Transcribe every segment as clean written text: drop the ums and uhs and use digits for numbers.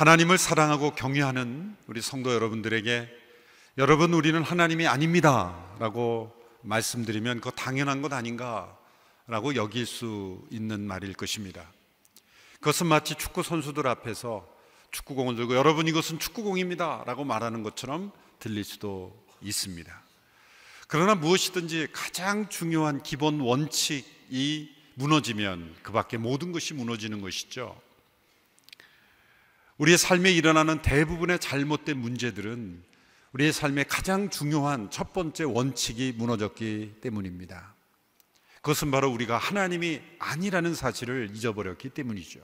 하나님을 사랑하고 경외하는 우리 성도 여러분들에게 여러분, 우리는 하나님이 아닙니다 라고 말씀드리면 그거 당연한 것 아닌가 라고 여길 수 있는 말일 것입니다. 그것은 마치 축구 선수들 앞에서 축구공을 들고 여러분, 이것은 축구공입니다 라고 말하는 것처럼 들릴 수도 있습니다. 그러나 무엇이든지 가장 중요한 기본 원칙이 무너지면 그 밖에 모든 것이 무너지는 것이죠. 우리의 삶에 일어나는 대부분의 잘못된 문제들은 우리의 삶의 가장 중요한 첫 번째 원칙이 무너졌기 때문입니다. 그것은 바로 우리가 하나님이 아니라는 사실을 잊어버렸기 때문이죠.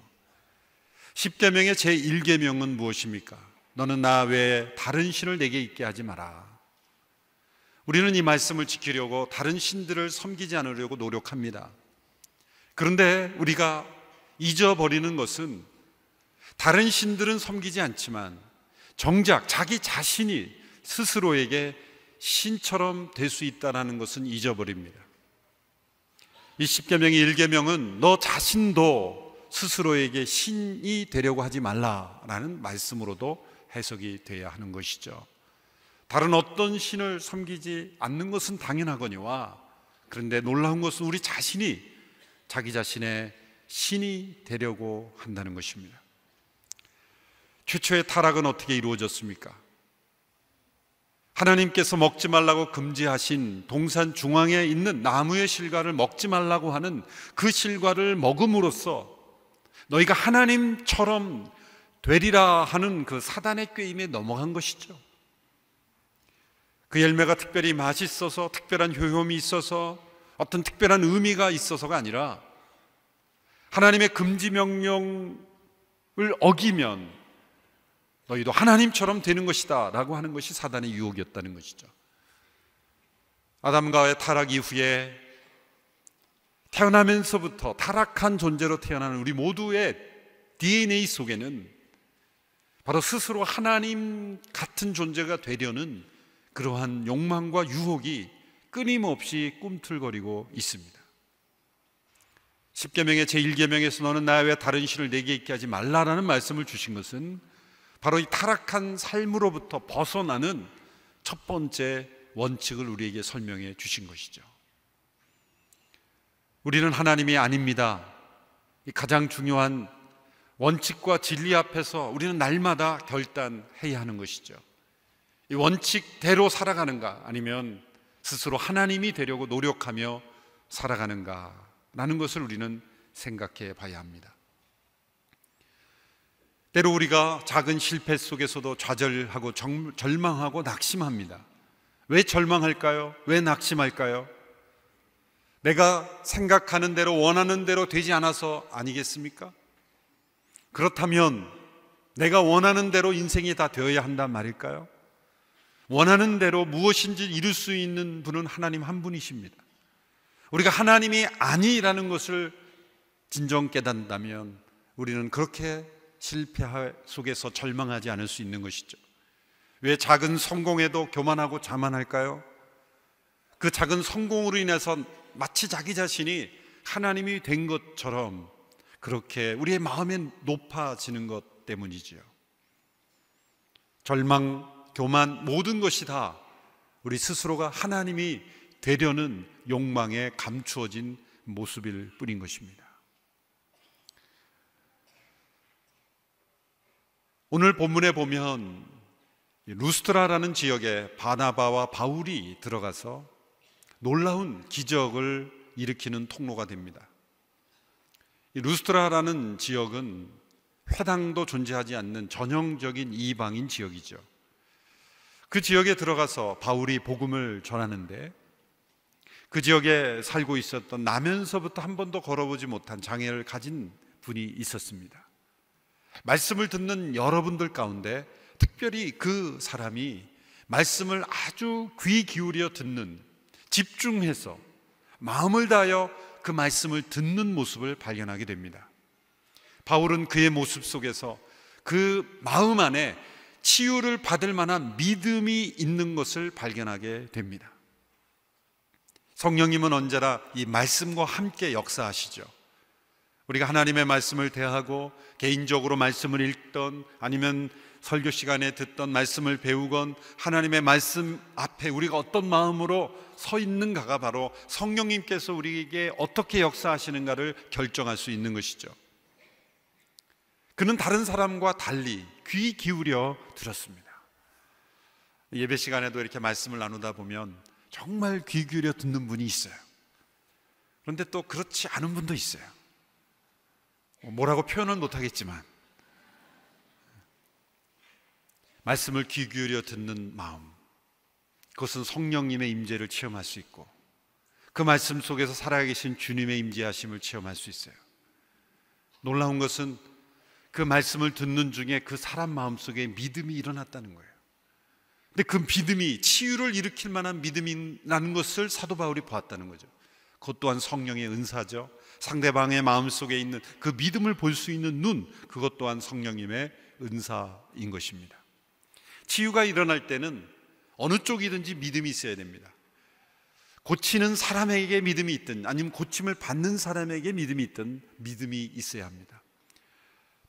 십계명의 제1계명은 무엇입니까? 너는 나 외에 다른 신을 내게 있게 하지 마라. 우리는 이 말씀을 지키려고 다른 신들을 섬기지 않으려고 노력합니다. 그런데 우리가 잊어버리는 것은 다른 신들은 섬기지 않지만 정작 자기 자신이 스스로에게 신처럼 될 수 있다는 것은 잊어버립니다. 이 십계명의 1계명은 너 자신도 스스로에게 신이 되려고 하지 말라라는 말씀으로도 해석이 돼야 하는 것이죠. 다른 어떤 신을 섬기지 않는 것은 당연하거니와, 그런데 놀라운 것은 우리 자신이 자기 자신의 신이 되려고 한다는 것입니다. 최초의 타락은 어떻게 이루어졌습니까? 하나님께서 먹지 말라고 금지하신 동산 중앙에 있는 나무의 실과를 먹지 말라고 하는 그 실과를 먹음으로써 너희가 하나님처럼 되리라 하는 그 사단의 꾀임에 넘어간 것이죠. 그 열매가 특별히 맛있어서, 특별한 효험이 있어서, 어떤 특별한 의미가 있어서가 아니라 하나님의 금지 명령을 어기면 너희도 하나님처럼 되는 것이다 라고 하는 것이 사단의 유혹이었다는 것이죠. 아담과 하와의 타락 이후에 태어나면서부터 타락한 존재로 태어나는 우리 모두의 DNA 속에는 바로 스스로 하나님 같은 존재가 되려는 그러한 욕망과 유혹이 끊임없이 꿈틀거리고 있습니다. 십계명의 제1계명에서 너는 나 외에 다른 신을 내게 있게 하지 말라라는 말씀을 주신 것은 바로 이 타락한 삶으로부터 벗어나는 첫 번째 원칙을 우리에게 설명해 주신 것이죠. 우리는 하나님이 아닙니다. 이 가장 중요한 원칙과 진리 앞에서 우리는 날마다 결단해야 하는 것이죠. 이 원칙대로 살아가는가, 아니면 스스로 하나님이 되려고 노력하며 살아가는가 라는 것을 우리는 생각해 봐야 합니다. 때로 우리가 작은 실패 속에서도 좌절하고 절망하고 낙심합니다. 왜 절망할까요? 왜 낙심할까요? 내가 생각하는 대로, 원하는 대로 되지 않아서 아니겠습니까? 그렇다면 내가 원하는 대로 인생이 다 되어야 한단 말일까요? 원하는 대로 무엇인지 이룰 수 있는 분은 하나님 한 분이십니다. 우리가 하나님이 아니라는 것을 진정 깨닫는다면 우리는 그렇게 실패 속에서 절망하지 않을 수 있는 것이죠. 왜 작은 성공에도 교만하고 자만할까요? 그 작은 성공으로 인해서 마치 자기 자신이 하나님이 된 것처럼 그렇게 우리의 마음이 높아지는 것 때문이지요. 절망, 교만, 모든 것이 다 우리 스스로가 하나님이 되려는 욕망에 감추어진 모습일 뿐인 것입니다. 오늘 본문에 보면 루스트라라는 지역에 바나바와 바울이 들어가서 놀라운 기적을 일으키는 통로가 됩니다. 이 루스트라라는 지역은 회당도 존재하지 않는 전형적인 이방인 지역이죠. 그 지역에 들어가서 바울이 복음을 전하는데 그 지역에 살고 있었던 나면서부터 한 번도 걸어보지 못한 장애를 가진 분이 있었습니다. 말씀을 듣는 여러분들 가운데 특별히 그 사람이 말씀을 아주 귀 기울여 듣는, 집중해서 마음을 다하여 그 말씀을 듣는 모습을 발견하게 됩니다. 바울은 그의 모습 속에서 그 마음 안에 치유를 받을 만한 믿음이 있는 것을 발견하게 됩니다. 성령님은 언제나 이 말씀과 함께 역사하시죠. 우리가 하나님의 말씀을 대하고 개인적으로 말씀을 읽던 아니면 설교 시간에 듣던 말씀을 배우건 하나님의 말씀 앞에 우리가 어떤 마음으로 서 있는가가 바로 성령님께서 우리에게 어떻게 역사하시는가를 결정할 수 있는 것이죠. 그는 다른 사람과 달리 귀 기울여 들었습니다. 예배 시간에도 이렇게 말씀을 나누다 보면 정말 귀 기울여 듣는 분이 있어요. 그런데 또 그렇지 않은 분도 있어요. 뭐라고 표현은 못하겠지만 말씀을 귀 기울여 듣는 마음, 그것은 성령님의 임재를 체험할 수 있고 그 말씀 속에서 살아계신 주님의 임재하심을 체험할 수 있어요. 놀라운 것은 그 말씀을 듣는 중에 그 사람 마음속에 믿음이 일어났다는 거예요. 근데 그 믿음이 치유를 일으킬 만한 믿음이라는 것을 사도 바울이 보았다는 거죠. 그것 또한 성령의 은사죠. 상대방의 마음속에 있는 그 믿음을 볼 수 있는 눈, 그것 또한 성령님의 은사인 것입니다. 치유가 일어날 때는 어느 쪽이든지 믿음이 있어야 됩니다. 고치는 사람에게 믿음이 있든 아니면 고침을 받는 사람에게 믿음이 있든 믿음이 있어야 합니다.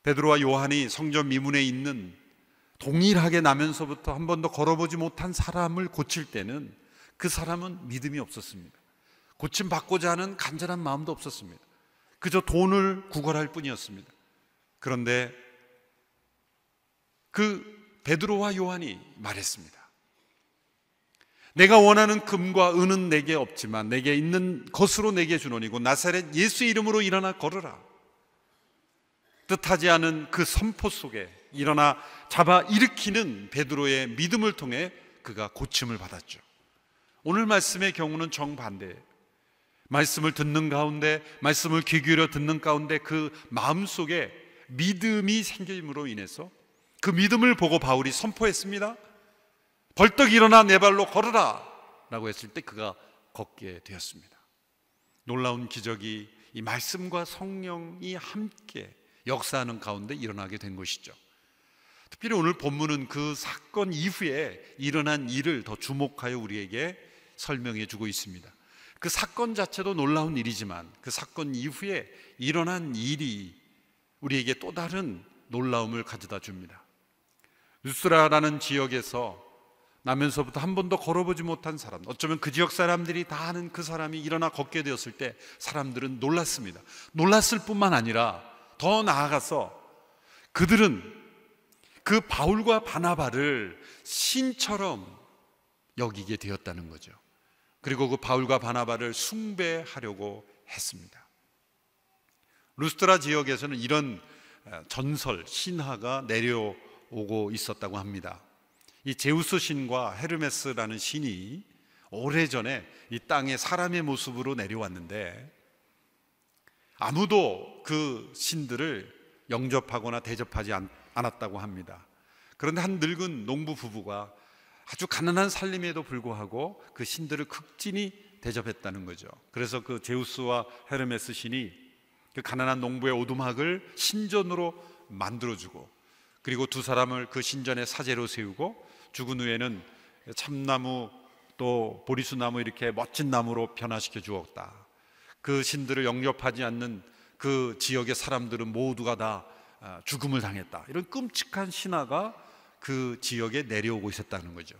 베드로와 요한이 성전 미문에 있는 동일하게 나면서부터 한 번도 걸어보지 못한 사람을 고칠 때는 그 사람은 믿음이 없었습니다. 고침받고자 하는 간절한 마음도 없었습니다. 그저 돈을 구걸할 뿐이었습니다. 그런데 그 베드로와 요한이 말했습니다. 내가 원하는 금과 은은 내게 없지만 내게 있는 것으로 내게 주노니고 나사렛 예수의 이름으로 일어나 걸으라. 뜻하지 않은 그 선포 속에 일어나 잡아 일으키는 베드로의 믿음을 통해 그가 고침을 받았죠. 오늘 말씀의 경우는 정반대예요. 말씀을 듣는 가운데, 말씀을 귀 기울여 듣는 가운데 그 마음속에 믿음이 생김으로 인해서 그 믿음을 보고 바울이 선포했습니다. 벌떡 일어나 내 발로 걸으라 라고 했을 때 그가 걷게 되었습니다. 놀라운 기적이 이 말씀과 성령이 함께 역사하는 가운데 일어나게 된 것이죠. 특별히 오늘 본문은 그 사건 이후에 일어난 일을 더 주목하여 우리에게 설명해 주고 있습니다. 그 사건 자체도 놀라운 일이지만 그 사건 이후에 일어난 일이 우리에게 또 다른 놀라움을 가져다 줍니다. 루스라라는 지역에서 나면서부터 한 번도 걸어보지 못한 사람, 어쩌면 그 지역 사람들이 다 아는 그 사람이 일어나 걷게 되었을 때 사람들은 놀랐습니다. 놀랐을 뿐만 아니라 더 나아가서 그들은 그 바울과 바나바를 신처럼 여기게 되었다는 거죠. 그리고 그 바울과 바나바를 숭배하려고 했습니다. 루스트라 지역에서는 이런 전설, 신화가 내려오고 있었다고 합니다. 이 제우스 신과 헤르메스라는 신이 오래전에 이 땅에 사람의 모습으로 내려왔는데 아무도 그 신들을 영접하거나 대접하지 않았다고 합니다. 그런데 한 늙은 농부 부부가 아주 가난한 살림에도 불구하고 그 신들을 극진히 대접했다는 거죠. 그래서 그 제우스와 헤르메스 신이 그 가난한 농부의 오두막을 신전으로 만들어주고 그리고 두 사람을 그 신전의 사제로 세우고 죽은 후에는 참나무 또 보리수나무 이렇게 멋진 나무로 변화시켜 주었다. 그 신들을 영접하지 않는 그 지역의 사람들은 모두가 다 죽음을 당했다. 이런 끔찍한 신화가 그 지역에 내려오고 있었다는 거죠.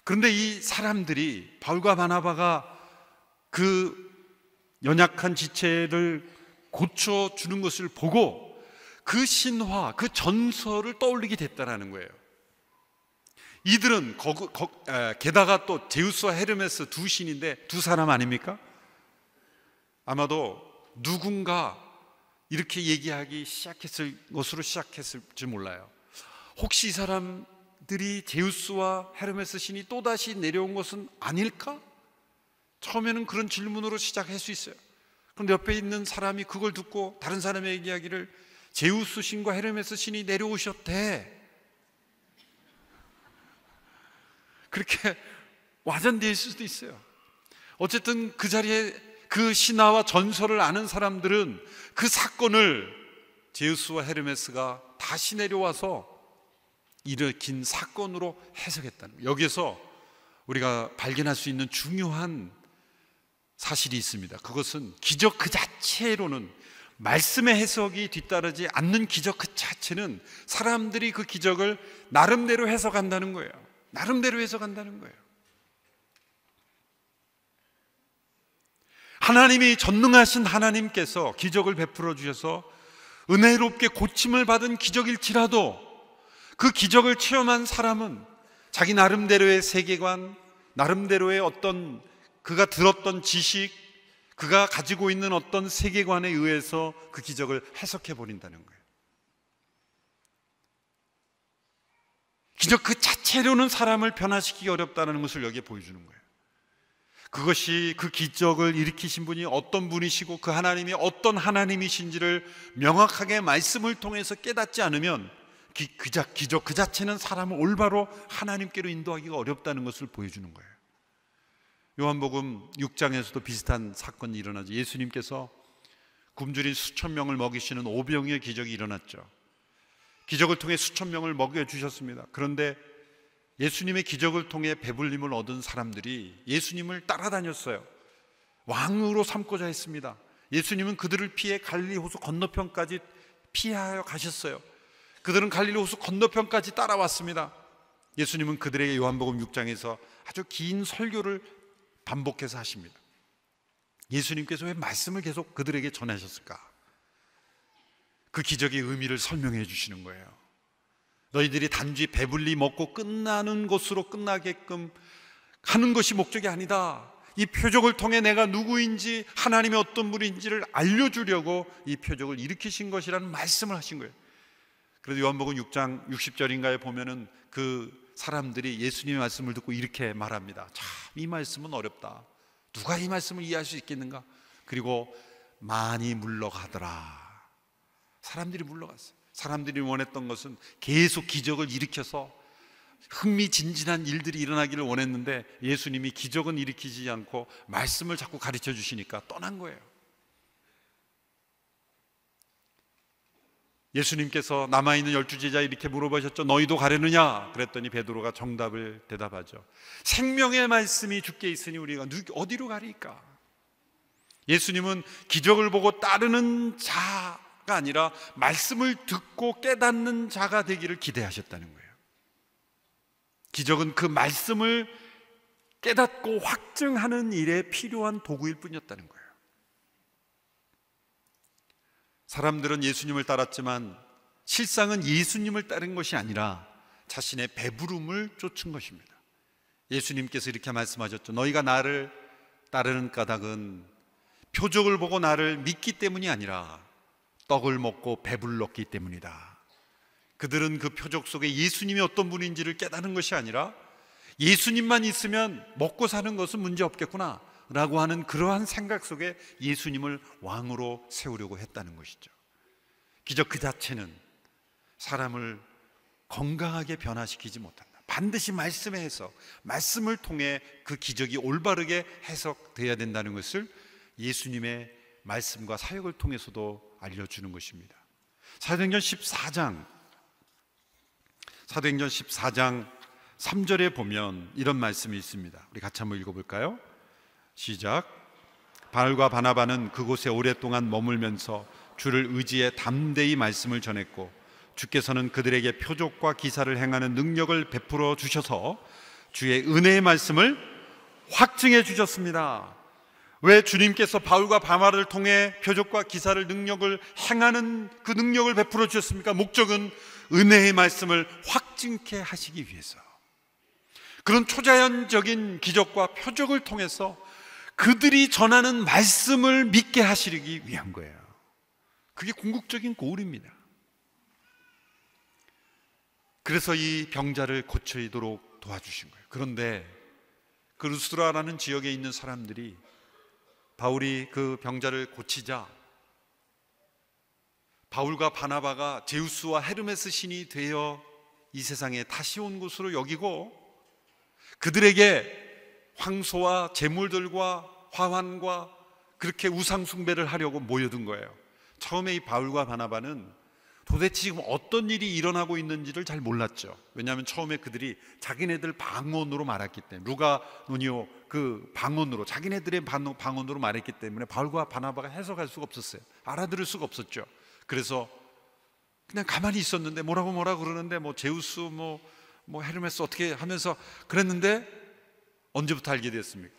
그런데 이 사람들이 바울과 바나바가 그 연약한 지체를 고쳐주는 것을 보고 그 신화, 그 전설을 떠올리게 됐다는 거예요. 이들은 게다가 또 제우스와 헤르메스 두 신인데 두 사람 아닙니까? 아마도 누군가 이렇게 얘기하기 시작했을 것으로 시작했을지 몰라요. 혹시 이 사람들이 제우스와 헤르메스 신이 또다시 내려온 것은 아닐까? 처음에는 그런 질문으로 시작할 수 있어요. 그런데 옆에 있는 사람이 그걸 듣고 다른 사람의 이야기를 제우스 신과 헤르메스 신이 내려오셨대. 그렇게 와전될 수도 있어요. 어쨌든 그 자리에 그 신화와 전설을 아는 사람들은 그 사건을 제우스와 헤르메스가 다시 내려와서 일으킨 사건으로 해석했다는 거예요. 여기서 우리가 발견할 수 있는 중요한 사실이 있습니다. 그것은 기적 그 자체로는 말씀의 해석이 뒤따르지 않는 기적 그 자체는 사람들이 그 기적을 나름대로 해석한다는 거예요. 나름대로 해석한다는 거예요. 하나님이 전능하신 하나님께서 기적을 베풀어 주셔서 은혜롭게 고침을 받은 기적일지라도 그 기적을 체험한 사람은 자기 나름대로의 세계관, 나름대로의 어떤 그가 들었던 지식, 그가 가지고 있는 어떤 세계관에 의해서 그 기적을 해석해 버린다는 거예요. 기적 그 자체로는 사람을 변화시키기 어렵다는 것을 여기에 보여주는 거예요. 그것이 그 기적을 일으키신 분이 어떤 분이시고 그 하나님이 어떤 하나님이신지를 명확하게 말씀을 통해서 깨닫지 않으면 기적 그 자체는 사람을 올바로 하나님께로 인도하기가 어렵다는 것을 보여주는 거예요. 요한복음 6장에서도 비슷한 사건이 일어나죠. 예수님께서 굶주린 수천 명을 먹이시는 오병이의 기적이 일어났죠. 기적을 통해 수천 명을 먹여주셨습니다. 그런데 예수님의 기적을 통해 배불림을 얻은 사람들이 예수님을 따라다녔어요. 왕으로 삼고자 했습니다. 예수님은 그들을 피해 갈릴리 호수 건너편까지 피하여 가셨어요. 그들은 갈릴리 호수 건너편까지 따라왔습니다. 예수님은 그들에게 요한복음 6장에서 아주 긴 설교를 반복해서 하십니다. 예수님께서 왜 말씀을 계속 그들에게 전하셨을까? 그 기적의 의미를 설명해 주시는 거예요. 너희들이 단지 배불리 먹고 끝나는 것으로 끝나게끔 하는 것이 목적이 아니다. 이 표적을 통해 내가 누구인지, 하나님의 어떤 분인지를 알려주려고 이 표적을 일으키신 것이라는 말씀을 하신 거예요. 그래도 요한복음 6장 60절인가에 보면은 그 사람들이 예수님의 말씀을 듣고 이렇게 말합니다. 참, 이 말씀은 어렵다. 누가 이 말씀을 이해할 수 있겠는가? 그리고 많이 물러가더라. 사람들이 물러갔어요. 사람들이 원했던 것은 계속 기적을 일으켜서 흥미진진한 일들이 일어나기를 원했는데 예수님이 기적은 일으키지 않고 말씀을 자꾸 가르쳐 주시니까 떠난 거예요. 예수님께서 남아있는 12제자 이렇게 물어보셨죠. 너희도 가려느냐? 그랬더니 베드로가 정답을 대답하죠. 생명의 말씀이 주께 있으니 우리가 어디로 가리까? 예수님은 기적을 보고 따르는 자가 아니라 말씀을 듣고 깨닫는 자가 되기를 기대하셨다는 거예요. 기적은 그 말씀을 깨닫고 확증하는 일에 필요한 도구일 뿐이었다는 거예요. 사람들은 예수님을 따랐지만 실상은 예수님을 따른 것이 아니라 자신의 배부름을 쫓은 것입니다. 예수님께서 이렇게 말씀하셨죠. 너희가 나를 따르는 까닭은 표적을 보고 나를 믿기 때문이 아니라 떡을 먹고 배불렀기 때문이다. 그들은 그 표적 속에 예수님이 어떤 분인지를 깨닫는 것이 아니라 예수님만 있으면 먹고 사는 것은 문제 없겠구나 라고 하는 그러한 생각 속에 예수님을 왕으로 세우려고 했다는 것이죠. 기적 그 자체는 사람을 건강하게 변화시키지 못한다. 반드시 말씀의 해석, 말씀을 통해 그 기적이 올바르게 해석돼야 된다는 것을 예수님의 말씀과 사역을 통해서도 알려주는 것입니다. 사도행전 14장 3절에 보면 이런 말씀이 있습니다. 우리 같이 한번 읽어볼까요? 시작. 바울과 바나바는 그곳에 오랫동안 머물면서 주를 의지해 담대히 말씀을 전했고 주께서는 그들에게 표적과 기사를 행하는 능력을 베풀어 주셔서 주의 은혜의 말씀을 확증해 주셨습니다. 왜 주님께서 바울과 바나바를 통해 표적과 기사를 능력을 행하는 그 능력을 베풀어 주셨습니까? 목적은 은혜의 말씀을 확증케 하시기 위해서. 그런 초자연적인 기적과 표적을 통해서 그들이 전하는 말씀을 믿게 하시기 위한 거예요. 그게 궁극적인 고울입니다. 그래서 이 병자를 고치도록 도와주신 거예요. 그런데 그 루스드라라는 지역에 있는 사람들이 바울이 그 병자를 고치자 바울과 바나바가 제우스와 헤르메스 신이 되어 이 세상에 다시 온 것으로 여기고 그들에게 황소와 제물들과 화환과 그렇게 우상 숭배를 하려고 모여든 거예요. 처음에 이 바울과 바나바는 도대체 지금 어떤 일이 일어나고 있는지를 잘 몰랐죠. 왜냐하면 처음에 그들이 자기네들 방언으로 말했기 때문에 루가, 누니오, 그 방언으로, 자기네들의 방언으로 말했기 때문에 바울과 바나바가 해석할 수가 없었어요. 알아들을 수가 없었죠. 그래서 그냥 가만히 있었는데 뭐라고 그러는데 뭐 제우스 뭐 헤르메스 어떻게 하면서 그랬는데 언제부터 알게 됐습니까?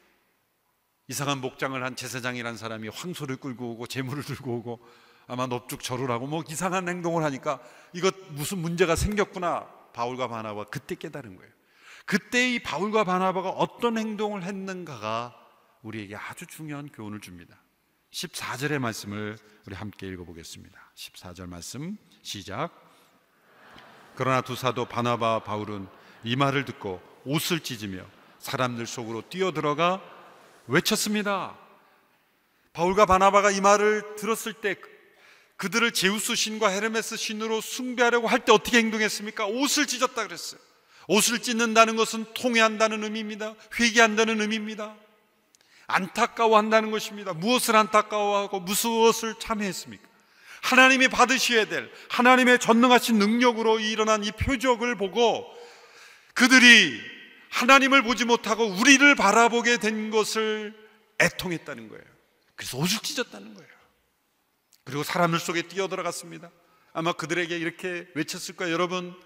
이상한 복장을 한 제사장이라는 사람이 황소를 끌고 오고 재물을 들고 오고 아마 넙죽절을 하고 뭐 이상한 행동을 하니까 이것 무슨 문제가 생겼구나. 바울과 바나바가 그때 깨달은 거예요. 그때 이 바울과 바나바가 어떤 행동을 했는가가 우리에게 아주 중요한 교훈을 줍니다. 14절의 말씀을 우리 함께 읽어보겠습니다. 14절 말씀 시작. 그러나 두 사도 바나바와 바울은 이 말을 듣고 옷을 찢으며 사람들 속으로 뛰어들어가 외쳤습니다. 바울과 바나바가 이 말을 들었을 때 그들을 제우스 신과 헤르메스 신으로 숭배하려고 할 때 어떻게 행동했습니까? 옷을 찢었다 그랬어요. 옷을 찢는다는 것은 통회한다는 의미입니다. 회개한다는 의미입니다. 안타까워한다는 것입니다. 무엇을 안타까워하고 무엇을 참회했습니까? 하나님이 받으셔야 될 하나님의 전능하신 능력으로 일어난 이 표적을 보고 그들이 하나님을 보지 못하고 우리를 바라보게 된 것을 애통했다는 거예요. 그래서 옷을 찢었다는 거예요. 그리고 사람들 속에 뛰어들어갔습니다. 아마 그들에게 이렇게 외쳤을 거예요. 여러분,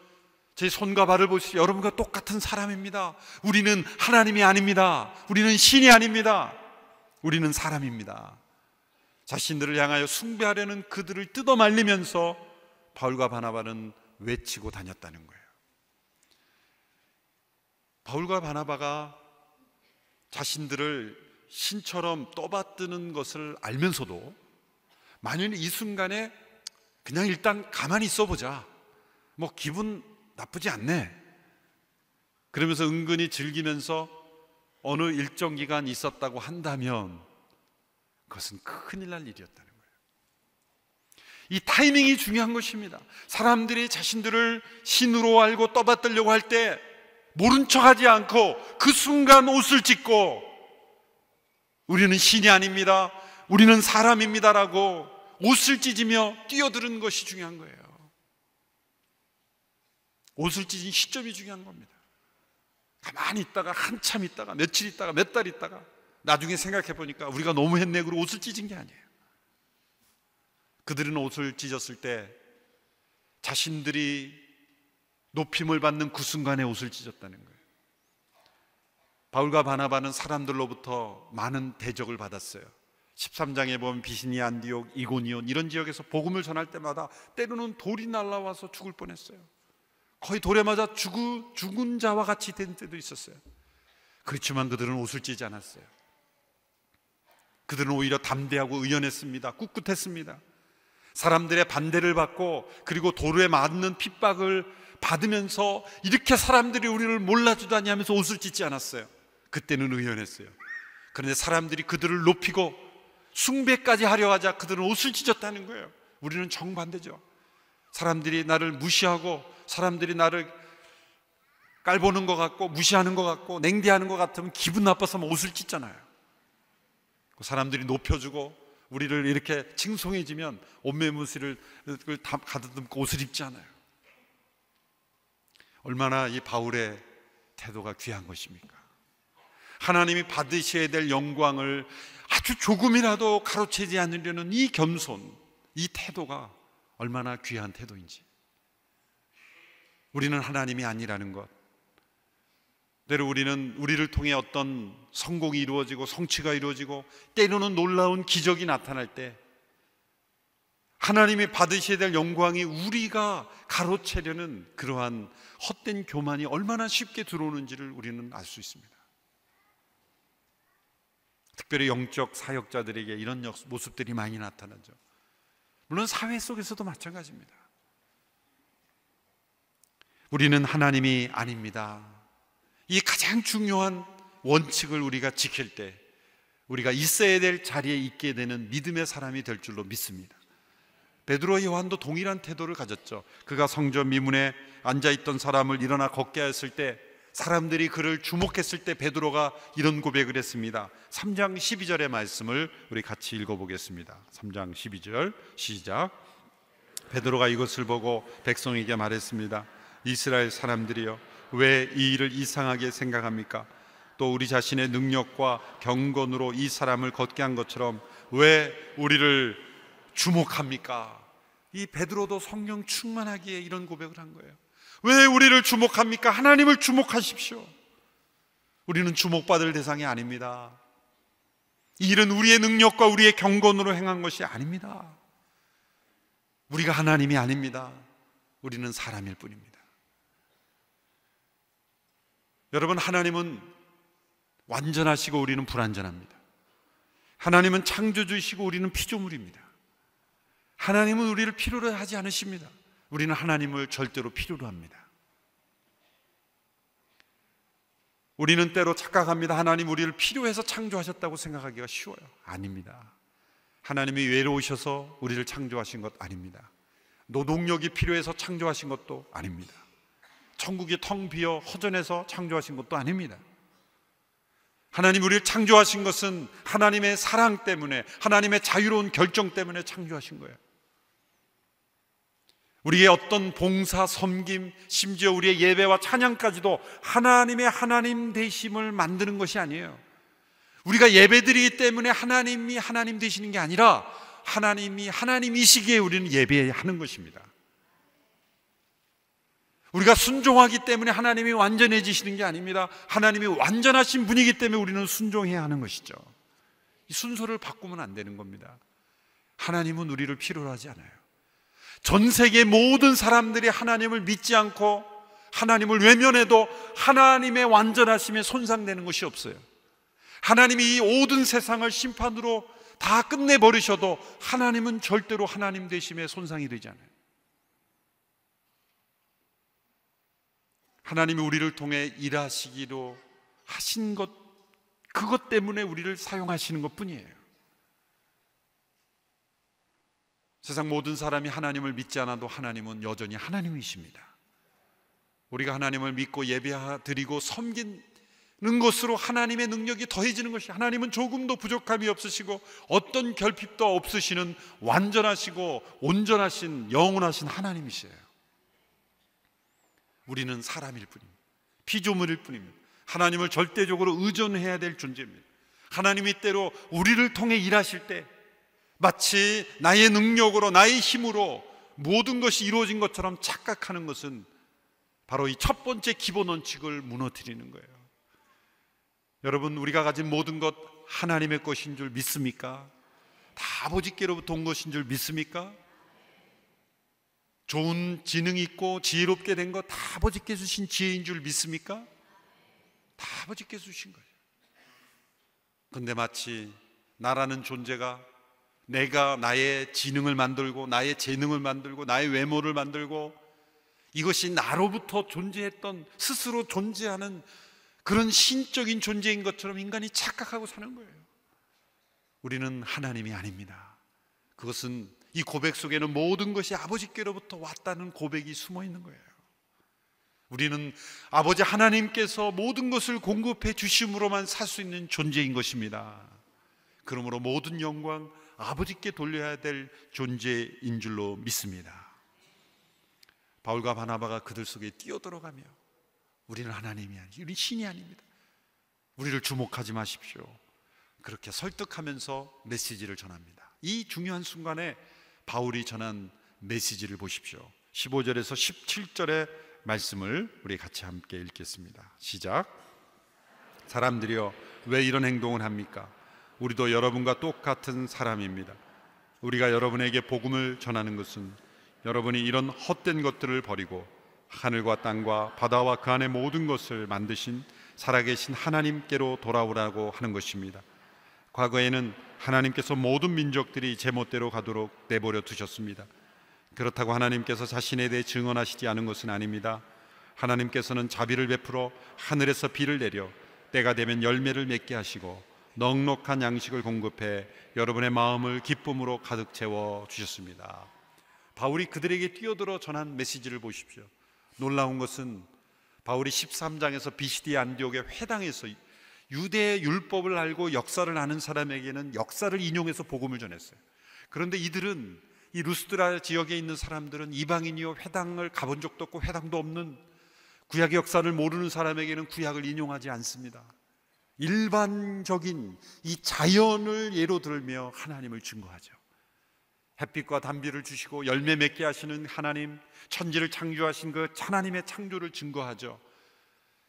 제 손과 발을 보시죠. 여러분과 똑같은 사람입니다. 우리는 하나님이 아닙니다. 우리는 신이 아닙니다. 우리는 사람입니다. 자신들을 향하여 숭배하려는 그들을 뜯어말리면서 바울과 바나바는 외치고 다녔다는 거예요. 바울과 바나바가 자신들을 신처럼 떠받드는 것을 알면서도 만일 이 순간에 그냥 일단 가만히 있어보자, 뭐 기분 나쁘지 않네, 그러면서 은근히 즐기면서 어느 일정 기간 있었다고 한다면 그것은 큰일 날 일이었다는 거예요. 이 타이밍이 중요한 것입니다. 사람들이 자신들을 신으로 알고 떠받들려고 할 때 모른 척하지 않고 그 순간 옷을 찢고 우리는 신이 아닙니다, 우리는 사람입니다라고 옷을 찢으며 뛰어드는 것이 중요한 거예요. 옷을 찢은 시점이 중요한 겁니다. 가만히 있다가 한참 있다가 며칠 있다가 몇 달 있다가 나중에 생각해 보니까 우리가 너무 했네 그러고 옷을 찢은 게 아니에요. 그들은 옷을 찢었을 때 자신들이 높임을 받는 그 순간에 옷을 찢었다는 거예요. 바울과 바나바는 사람들로부터 많은 대적을 받았어요. 13장에 보면 비시니아, 안디옥, 이고니온 이런 지역에서 복음을 전할 때마다 때로는 돌이 날아와서 죽을 뻔했어요. 거의 돌에 맞아 죽은 자와 같이 된 때도 있었어요. 그렇지만 그들은 옷을 찢지 않았어요. 그들은 오히려 담대하고 의연했습니다. 꿋꿋했습니다. 사람들의 반대를 받고 그리고 돌에 맞는 핍박을 받으면서 이렇게 사람들이 우리를 몰라주다니 하면서 옷을 찢지 않았어요. 그때는 의연했어요. 그런데 사람들이 그들을 높이고 숭배까지 하려 하자 그들은 옷을 찢었다는 거예요. 우리는 정반대죠. 사람들이 나를 무시하고 사람들이 나를 깔보는 것 같고 무시하는 것 같고 냉대하는 것 같으면 기분 나빠서 옷을 찢잖아요. 사람들이 높여주고 우리를 이렇게 칭송해지면 옷매무새를 가다듬고 옷을 입지 않아요. 얼마나 이 바울의 태도가 귀한 것입니까? 하나님이 받으셔야 될 영광을 아주 조금이라도 가로채지 않으려는 이 겸손, 이 태도가 얼마나 귀한 태도인지. 우리는 하나님이 아니라는 것, 때로 우리는 우리를 통해 어떤 성공이 이루어지고 성취가 이루어지고 때로는 놀라운 기적이 나타날 때 하나님이 받으셔야 될 영광이 우리가 가로채려는 그러한 헛된 교만이 얼마나 쉽게 들어오는지를 우리는 알 수 있습니다. 특별히 영적 사역자들에게 이런 모습들이 많이 나타나죠. 물론 사회 속에서도 마찬가지입니다. 우리는 하나님이 아닙니다. 이 가장 중요한 원칙을 우리가 지킬 때 우리가 있어야 될 자리에 있게 되는 믿음의 사람이 될 줄로 믿습니다. 베드로와 요한도 동일한 태도를 가졌죠. 그가 성전 미문에 앉아있던 사람을 일어나 걷게 했을 때 사람들이 그를 주목했을 때 베드로가 이런 고백을 했습니다. 3장 12절의 말씀을 우리 같이 읽어보겠습니다. 3장 12절 시작. 베드로가 이것을 보고 백성에게 말했습니다. 이스라엘 사람들이여, 왜 이 일을 이상하게 생각합니까? 또 우리 자신의 능력과 경건으로 이 사람을 걷게 한 것처럼 왜 우리를 주목합니까? 이 베드로도 성령 충만하기에 이런 고백을 한 거예요. 왜 우리를 주목합니까? 하나님을 주목하십시오. 우리는 주목받을 대상이 아닙니다. 이 일은 우리의 능력과 우리의 경건으로 행한 것이 아닙니다. 우리가 하나님이 아닙니다. 우리는 사람일 뿐입니다. 여러분, 하나님은 완전하시고 우리는 불완전합니다. 하나님은 창조주이시고 우리는 피조물입니다. 하나님은 우리를 필요로 하지 않으십니다. 우리는 하나님을 절대로 필요로 합니다. 우리는 때로 착각합니다. 하나님 우리를 필요해서 창조하셨다고 생각하기가 쉬워요. 아닙니다. 하나님이 외로우셔서 우리를 창조하신 것 아닙니다. 노동력이 필요해서 창조하신 것도 아닙니다. 천국이 텅 비어 허전해서 창조하신 것도 아닙니다. 하나님 우리를 창조하신 것은 하나님의 사랑 때문에, 하나님의 자유로운 결정 때문에 창조하신 거예요. 우리의 어떤 봉사, 섬김, 심지어 우리의 예배와 찬양까지도 하나님의 하나님 되심을 만드는 것이 아니에요. 우리가 예배드리기 때문에 하나님이 하나님 되시는 게 아니라 하나님이 하나님이시기에 우리는 예배하는 것입니다. 우리가 순종하기 때문에 하나님이 완전해지시는 게 아닙니다. 하나님이 완전하신 분이기 때문에 우리는 순종해야 하는 것이죠. 이 순서를 바꾸면 안 되는 겁니다. 하나님은 우리를 필요로 하지 않아요. 전 세계 모든 사람들이 하나님을 믿지 않고 하나님을 외면해도 하나님의 완전하심에 손상되는 것이 없어요. 하나님이 이 모든 세상을 심판으로 다 끝내버리셔도 하나님은 절대로 하나님 되심에 손상이 되지 않아요. 하나님이 우리를 통해 일하시기로 하신 것, 그것 때문에 우리를 사용하시는 것 뿐이에요. 세상 모든 사람이 하나님을 믿지 않아도 하나님은 여전히 하나님이십니다. 우리가 하나님을 믿고 예배드리고 섬기는 것으로 하나님의 능력이 더해지는 것이, 하나님은 조금도 부족함이 없으시고 어떤 결핍도 없으시는 완전하시고 온전하신 영원하신 하나님이시에요. 우리는 사람일 뿐입니다. 피조물일 뿐입니다. 하나님을 절대적으로 의존해야 될 존재입니다. 하나님이 때로 우리를 통해 일하실 때 마치 나의 능력으로, 나의 힘으로 모든 것이 이루어진 것처럼 착각하는 것은 바로 이 첫 번째 기본 원칙을 무너뜨리는 거예요. 여러분, 우리가 가진 모든 것 하나님의 것인 줄 믿습니까? 다 아버지께로부터 온 것인 줄 믿습니까? 좋은 지능 있고 지혜롭게 된 것 다 아버지께 주신 지혜인 줄 믿습니까? 다 아버지께 주신 거예요. 그런데 마치 나라는 존재가 내가 나의 지능을 만들고 나의 재능을 만들고 나의 외모를 만들고 이것이 나로부터 존재했던, 스스로 존재하는 그런 신적인 존재인 것처럼 인간이 착각하고 사는 거예요. 우리는 하나님이 아닙니다. 그것은 이 고백 속에는 모든 것이 아버지께로부터 왔다는 고백이 숨어 있는 거예요. 우리는 아버지 하나님께서 모든 것을 공급해 주심으로만 살 수 있는 존재인 것입니다. 그러므로 모든 영광 아버지께 돌려야 될 존재인 줄로 믿습니다. 바울과 바나바가 그들 속에 뛰어들어가며 우리는 하나님이 아니지, 우리는 신이 아닙니다. 우리를 주목하지 마십시오. 그렇게 설득하면서 메시지를 전합니다. 이 중요한 순간에 바울이 전한 메시지를 보십시오. 15절에서 17절의 말씀을 우리 같이 함께 읽겠습니다. 시작. 사람들이여 왜 이런 행동을 합니까? 우리도 여러분과 똑같은 사람입니다. 우리가 여러분에게 복음을 전하는 것은 여러분이 이런 헛된 것들을 버리고 하늘과 땅과 바다와 그 안의 모든 것을 만드신 살아계신 하나님께로 돌아오라고 하는 것입니다. 과거에는 하나님께서 모든 민족들이 제멋대로 가도록 내버려 두셨습니다. 그렇다고 하나님께서 자신에 대해 증언하시지 않은 것은 아닙니다. 하나님께서는 자비를 베풀어 하늘에서 비를 내려 때가 되면 열매를 맺게 하시고 넉넉한 양식을 공급해 여러분의 마음을 기쁨으로 가득 채워 주셨습니다. 바울이 그들에게 뛰어들어 전한 메시지를 보십시오. 놀라운 것은 바울이 13장에서 비시디 안디옥의 회당에서 유대의 율법을 알고 역사를 아는 사람에게는 역사를 인용해서 복음을 전했어요. 그런데 이들은, 이 루스드라 지역에 있는 사람들은 이방인이요 회당을 가본 적도 없고 회당도 없는, 구약의 역사를 모르는 사람에게는 구약을 인용하지 않습니다. 일반적인 이 자연을 예로 들며 하나님을 증거하죠. 햇빛과 단비를 주시고 열매 맺게 하시는 하나님, 천지를 창조하신 그 하나님의 창조를 증거하죠.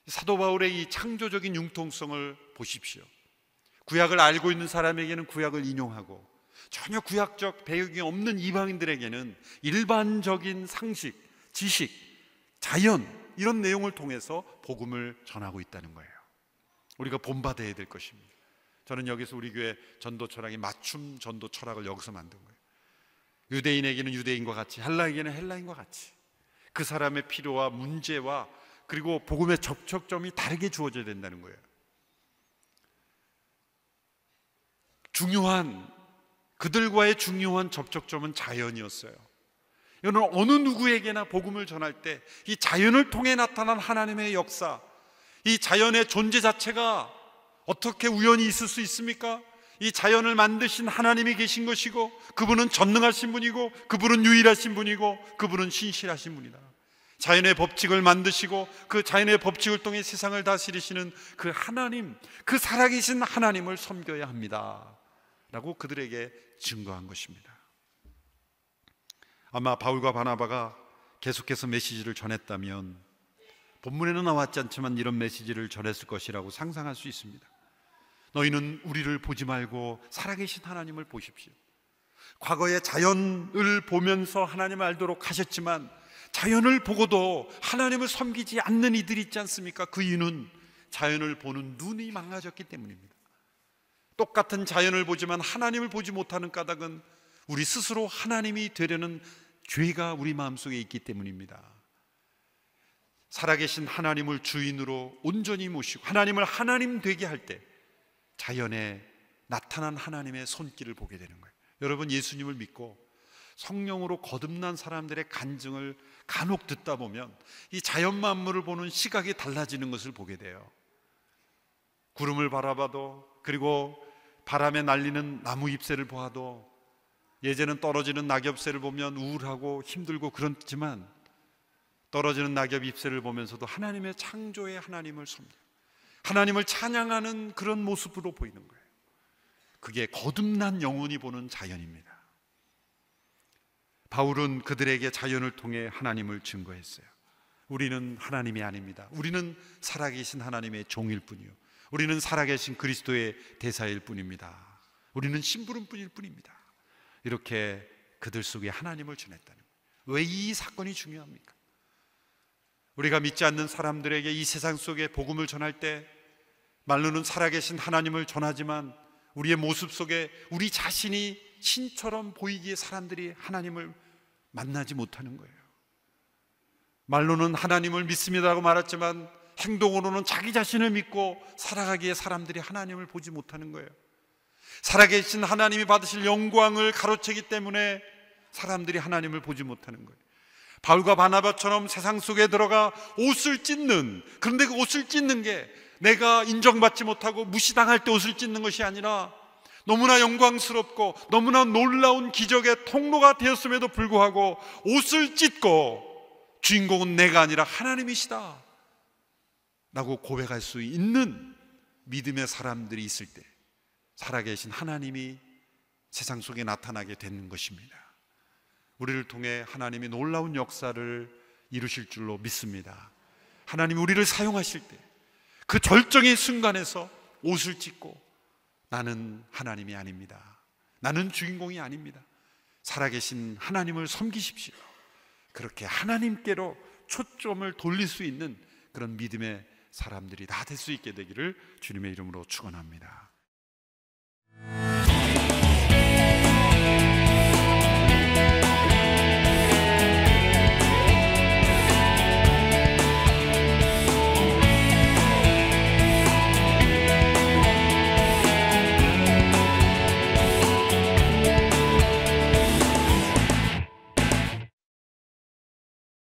사도 바울의 이 창조적인 융통성을 보십시오. 구약을 알고 있는 사람에게는 구약을 인용하고, 전혀 구약적 배경이 없는 이방인들에게는 일반적인 상식, 지식, 자연, 이런 내용을 통해서 복음을 전하고 있다는 거예요. 우리가 본받아야 될 것입니다. 저는 여기서 우리 교회 전도 철학이 맞춤 전도 철학을 여기서 만든 거예요. 유대인에게는 유대인과 같이, 헬라인에게는 헬라인과 같이 그 사람의 필요와 문제와 그리고 복음의 접촉점이 다르게 주어져야 된다는 거예요. 그들과의 중요한 접촉점은 자연이었어요. 이거는 어느 누구에게나 복음을 전할 때 이 자연을 통해 나타난 하나님의 역사, 이 자연의 존재 자체가 어떻게 우연히 있을 수 있습니까? 이 자연을 만드신 하나님이 계신 것이고, 그분은 전능하신 분이고, 그분은 유일하신 분이고, 그분은 신실하신 분이다. 자연의 법칙을 만드시고 그 자연의 법칙을 통해 세상을 다스리시는 그 하나님, 그 살아계신 하나님을 섬겨야 합니다 라고 그들에게 증거한 것입니다. 아마 바울과 바나바가 계속해서 메시지를 전했다면 본문에는 나왔지 않지만 이런 메시지를 전했을 것이라고 상상할 수 있습니다. 너희는 우리를 보지 말고 살아계신 하나님을 보십시오. 과거의 자연을 보면서 하나님을 알도록 하셨지만 자연을 보고도 하나님을 섬기지 않는 이들이 있지 않습니까? 그 이유는 자연을 보는 눈이 망가졌기 때문입니다. 똑같은 자연을 보지만 하나님을 보지 못하는 까닭은 우리 스스로 하나님이 되려는 죄가 우리 마음속에 있기 때문입니다. 살아계신 하나님을 주인으로 온전히 모시고 하나님을 하나님 되게 할 때 자연에 나타난 하나님의 손길을 보게 되는 거예요. 여러분, 예수님을 믿고 성령으로 거듭난 사람들의 간증을 간혹 듣다 보면 이 자연 만물을 보는 시각이 달라지는 것을 보게 돼요. 구름을 바라봐도, 그리고 바람에 날리는 나무 잎새를 보아도, 예전엔 떨어지는 낙엽새를 보면 우울하고 힘들고 그렇지만 떨어지는 낙엽 잎새를 보면서도 하나님의 창조의 하나님을 섬기고 하나님을 찬양하는 그런 모습으로 보이는 거예요. 그게 거듭난 영혼이 보는 자연입니다. 바울은 그들에게 자연을 통해 하나님을 증거했어요. 우리는 하나님이 아닙니다. 우리는 살아계신 하나님의 종일 뿐이요, 우리는 살아계신 그리스도의 대사일 뿐입니다. 우리는 심부름뿐일 뿐입니다. 이렇게 그들 속에 하나님을 전했다는 거예요. 왜 이 사건이 중요합니까? 우리가 믿지 않는 사람들에게 이 세상 속에 복음을 전할 때 말로는 살아계신 하나님을 전하지만 우리의 모습 속에 우리 자신이 신처럼 보이기에 사람들이 하나님을 만나지 못하는 거예요. 말로는 하나님을 믿습니다라고 말했지만 행동으로는 자기 자신을 믿고 살아가기에 사람들이 하나님을 보지 못하는 거예요. 살아계신 하나님이 받으실 영광을 가로채기 때문에 사람들이 하나님을 보지 못하는 거예요. 바울과 바나바처럼 세상 속에 들어가 옷을 찢는, 그런데 그 옷을 찢는 게 내가 인정받지 못하고 무시당할 때 옷을 찢는 것이 아니라 너무나 영광스럽고 너무나 놀라운 기적의 통로가 되었음에도 불구하고 옷을 찢고 주인공은 내가 아니라 하나님이시다 라고 고백할 수 있는 믿음의 사람들이 있을 때 살아계신 하나님이 세상 속에 나타나게 되는 것입니다. 우리를 통해 하나님이 놀라운 역사를 이루실 줄로 믿습니다. 하나님이 우리를 사용하실 때 그 절정의 순간에서 옷을 찢고 나는 하나님이 아닙니다, 나는 주인공이 아닙니다, 살아계신 하나님을 섬기십시오, 그렇게 하나님께로 초점을 돌릴 수 있는 그런 믿음의 사람들이 다 될 수 있게 되기를 주님의 이름으로 축원합니다.